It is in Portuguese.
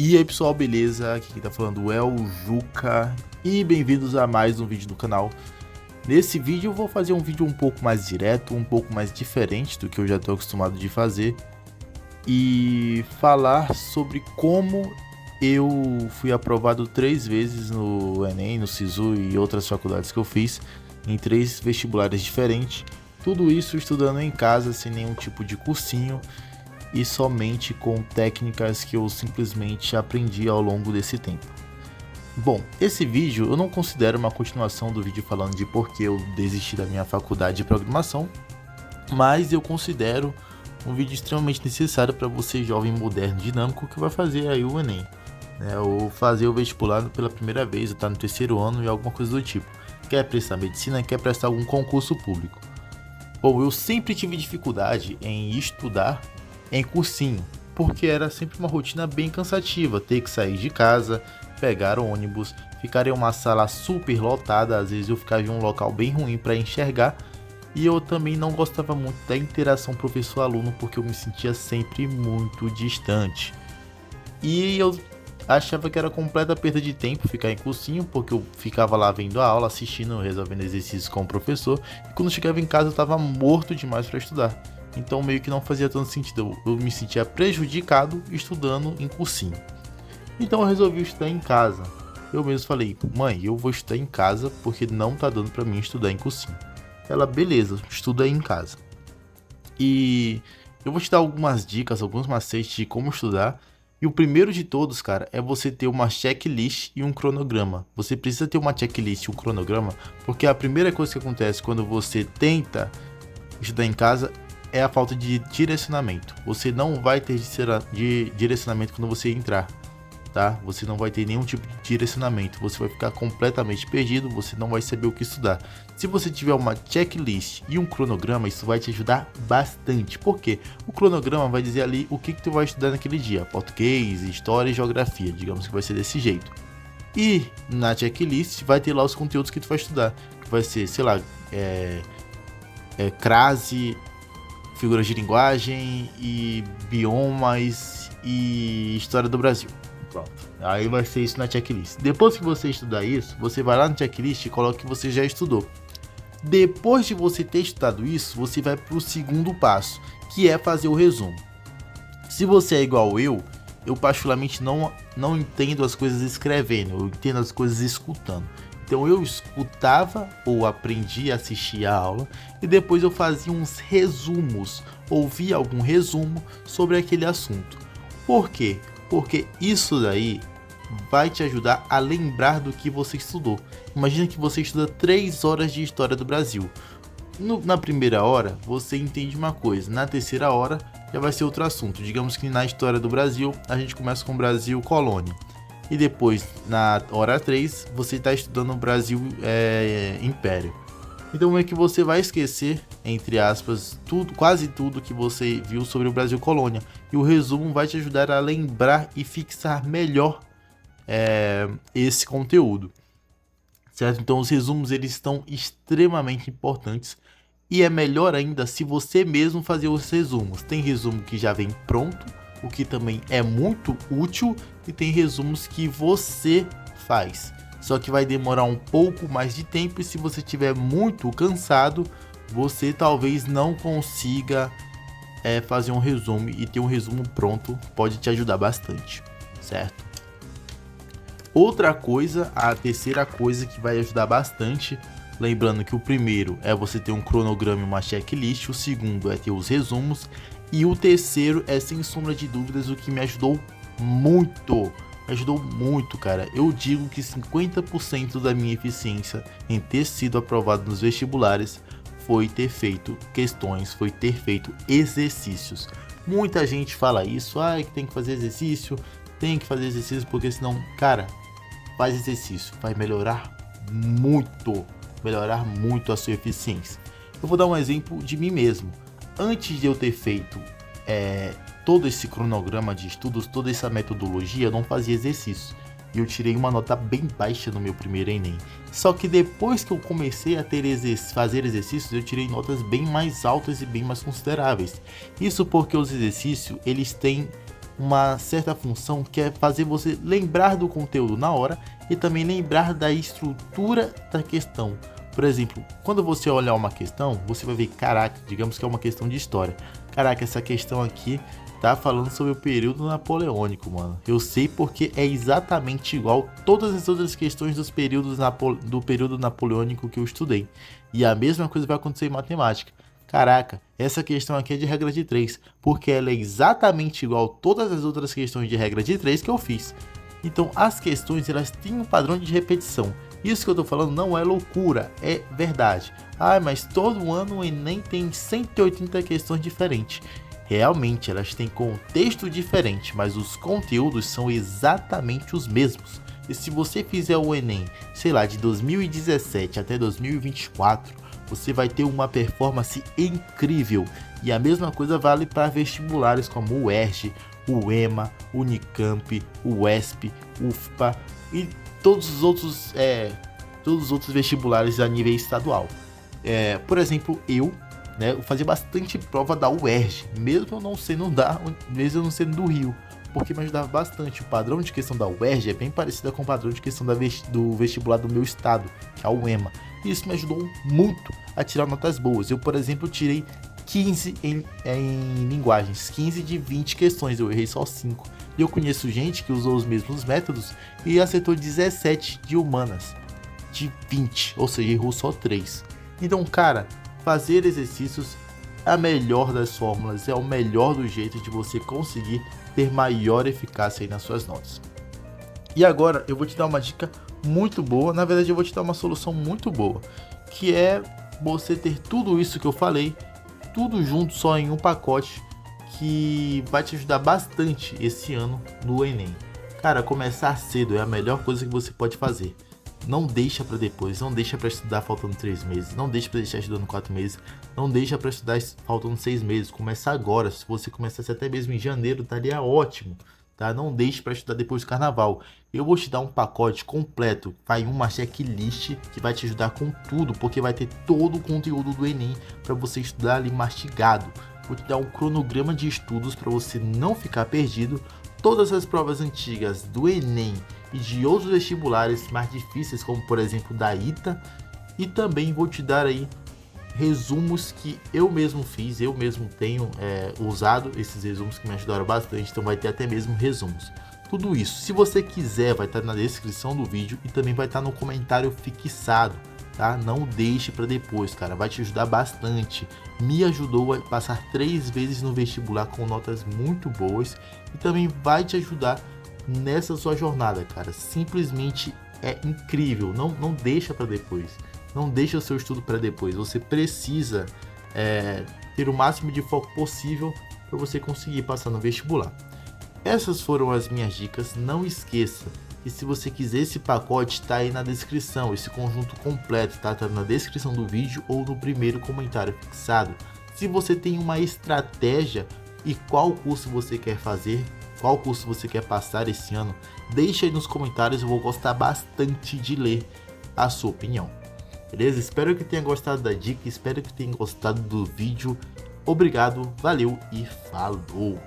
E aí pessoal, beleza? Aqui quem tá falando é o Juca e bem-vindos a mais um vídeo do canal. Nesse vídeo eu vou fazer um vídeo um pouco mais direto, um pouco mais diferente do que eu já estou acostumado de fazer e falar sobre como eu fui aprovado 3 vezes no Enem, no Sisu e outras faculdades que eu fiz em 3 vestibulares diferentes. Tudo isso estudando em casa, sem nenhum tipo de cursinho e somente com técnicas que eu simplesmente aprendi ao longo desse tempo. Bom, esse vídeo eu não considero uma continuação do vídeo falando de por que eu desisti da minha faculdade de programação, mas eu considero um vídeo extremamente necessário para você jovem moderno dinâmico que vai fazer aí o Enem, né, ou fazer o vestibular pela primeira vez, ou tá no 3º ano e alguma coisa do tipo. Quer prestar medicina, quer prestar algum concurso público. Bom, eu sempre tive dificuldade em estudar em cursinho, porque era sempre uma rotina bem cansativa, ter que sair de casa, pegar ônibus, ficar em uma sala super lotada, às vezes eu ficava em um local bem ruim para enxergar, e eu também não gostava muito da interação professor-aluno, porque eu me sentia sempre muito distante. E eu achava que era completa perda de tempo ficar em cursinho, porque eu ficava lá vendo a aula, assistindo, resolvendo exercícios com o professor, e quando chegava em casa eu estava morto demais para estudar. Então meio que não fazia tanto sentido, eu me sentia prejudicado estudando em cursinho. Então eu resolvi estudar em casa. Eu mesmo falei, mãe, eu vou estudar em casa porque não tá dando pra mim estudar em cursinho. Ela, beleza, estuda aí em casa. E eu vou te dar algumas dicas, alguns macetes de como estudar. E o primeiro de todos, cara, é você ter uma checklist e um cronograma. Você precisa ter uma checklist e um cronograma, porque a primeira coisa que acontece quando você tenta estudar em casa é a falta de direcionamento. Você não vai ter direcionamento quando você entrar, tá? Você não vai ter nenhum tipo de direcionamento. Você vai ficar completamente perdido, você não vai saber o que estudar. Se você tiver uma checklist e um cronograma, isso vai te ajudar bastante. Por quê? O cronograma vai dizer ali o que tu vai estudar naquele dia. Português, história e geografia. Digamos que vai ser desse jeito. E na checklist vai ter lá os conteúdos que tu vai estudar. Que vai ser, sei lá, crase, figuras de linguagem e biomas e história do Brasil. Pronto. Aí vai ser isso na checklist. Depois que você estudar isso, você vai lá no checklist e coloca o que você já estudou. Depois de você ter estudado isso, você vai para o segundo passo, que é fazer o resumo. Se você é igual eu particularmente não entendo as coisas escrevendo, eu entendo as coisas escutando. Então eu escutava ou aprendia a assistir a aula e depois eu fazia uns resumos, ouvia algum resumo sobre aquele assunto. Por quê? Porque isso daí vai te ajudar a lembrar do que você estudou. Imagina que você estuda 3 horas de história do Brasil. Na primeira hora você entende uma coisa, na terceira hora já vai ser outro assunto. Digamos que na história do Brasil a gente começa com o Brasil colônia. E depois, na hora 3, você está estudando o Brasil Império. Então é que você vai esquecer, entre aspas, quase tudo que você viu sobre o Brasil Colônia. E o resumo vai te ajudar a lembrar e fixar melhor esse conteúdo. Certo? Então os resumos eles estão extremamente importantes. E é melhor ainda se você mesmo fazer os resumos. Tem resumo que já vem pronto, o que também é muito útil, e tem resumos que você faz, só que vai demorar um pouco mais de tempo, e se você estiver muito cansado, você talvez não consiga fazer um resumo, e ter um resumo pronto pode te ajudar bastante, certo? Outra coisa, a terceira coisa que vai ajudar bastante, lembrando que o primeiro é você ter um cronograma e uma checklist, o segundo é ter os resumos, e o terceiro é, sem sombra de dúvidas, o que me ajudou muito. Cara. Eu digo que 50% da minha eficiência em ter sido aprovado nos vestibulares foi ter feito questões, foi ter feito exercícios. Muita gente fala isso, que tem que fazer exercício, porque senão, cara, faz exercício, vai melhorar muito a sua eficiência. Eu vou dar um exemplo de mim mesmo. Antes de eu ter feito todo esse cronograma de estudos, toda essa metodologia, eu não fazia exercício. E eu tirei uma nota bem baixa no meu primeiro Enem. Só que depois que eu comecei a fazer exercícios, eu tirei notas bem mais altas e bem mais consideráveis. Isso porque os exercícios, eles têm uma certa função que é fazer você lembrar do conteúdo na hora e também lembrar da estrutura da questão. Por exemplo, quando você olhar uma questão, você vai ver, caraca, digamos que é uma questão de história. Caraca, essa questão aqui tá falando sobre o período napoleônico, mano. Eu sei porque é exatamente igual todas as outras questões do período napoleônico que eu estudei. E a mesma coisa vai acontecer em matemática. Caraca, essa questão aqui é de regra de 3, porque ela é exatamente igual todas as outras questões de regra de 3 que eu fiz. Então as questões elas têm um padrão de repetição. Isso que eu tô falando não é loucura, é verdade. Ah, mas todo ano o Enem tem 180 questões diferentes. Realmente elas têm contexto diferente, mas os conteúdos são exatamente os mesmos. E se você fizer o Enem, sei lá, de 2017 até 2024, você vai ter uma performance incrível. E a mesma coisa vale para vestibulares como o UERJ, o EMA, o Unicamp, o UESP, UFPA e todos os outros vestibulares a nível estadual. Por exemplo, eu fazia bastante prova da UERJ, mesmo eu não sendo do Rio, porque me ajudava bastante. O padrão de questão da UERJ é bem parecido com o padrão de questão do vestibular do meu estado, que é o EMA. E isso me ajudou muito a tirar notas boas. Eu, por exemplo, tirei 15 em linguagens, 15 de 20 questões, eu errei só 5. E eu conheço gente que usou os mesmos métodos e acertou 17 de humanas, de 20, ou seja, errou só 3. Então, cara, fazer exercícios é a melhor das fórmulas, é o melhor do jeito de você conseguir ter maior eficácia aí nas suas notas. E agora eu vou te dar uma dica muito boa, na verdade eu vou te dar uma solução muito boa, que é você ter tudo isso que eu falei, tudo junto só em um pacote, que vai te ajudar bastante esse ano no Enem. Cara, começar cedo é a melhor coisa que você pode fazer. Não deixa para depois, não deixa para estudar faltando 3 meses, não deixa para deixar estudando 4 meses, não deixa para estudar faltando 6 meses, começa agora. Se você começasse até mesmo em janeiro, estaria ótimo, tá? Não deixe para estudar depois do carnaval. Eu vou te dar um pacote completo, vai uma checklist que vai te ajudar com tudo, porque vai ter todo o conteúdo do Enem para você estudar ali mastigado. Vou te dar um cronograma de estudos para você não ficar perdido, todas as provas antigas do Enem e de outros vestibulares mais difíceis, como por exemplo da ITA, e também vou te dar aí resumos que eu mesmo fiz, eu mesmo tenho usado esses resumos que me ajudaram bastante, então vai ter até mesmo resumos. Tudo isso, se você quiser, vai estar na descrição do vídeo e também vai estar no comentário fixado, tá? Não deixe para depois, cara, vai te ajudar bastante. Me ajudou a passar 3 vezes no vestibular com notas muito boas e também vai te ajudar nessa sua jornada, cara. Simplesmente é incrível, não deixa para depois. Não deixa o seu estudo para depois. Você precisa ter o máximo de foco possível para você conseguir passar no vestibular. Essas foram as minhas dicas. Não esqueça que se você quiser esse pacote, está aí na descrição. Esse conjunto completo tá na descrição do vídeo ou no primeiro comentário fixado. Se você tem uma estratégia e qual curso você quer fazer, qual curso você quer passar esse ano, deixa aí nos comentários. Eu vou gostar bastante de ler a sua opinião. Beleza? Espero que tenha gostado da dica, espero que tenha gostado do vídeo. Obrigado, valeu e falou!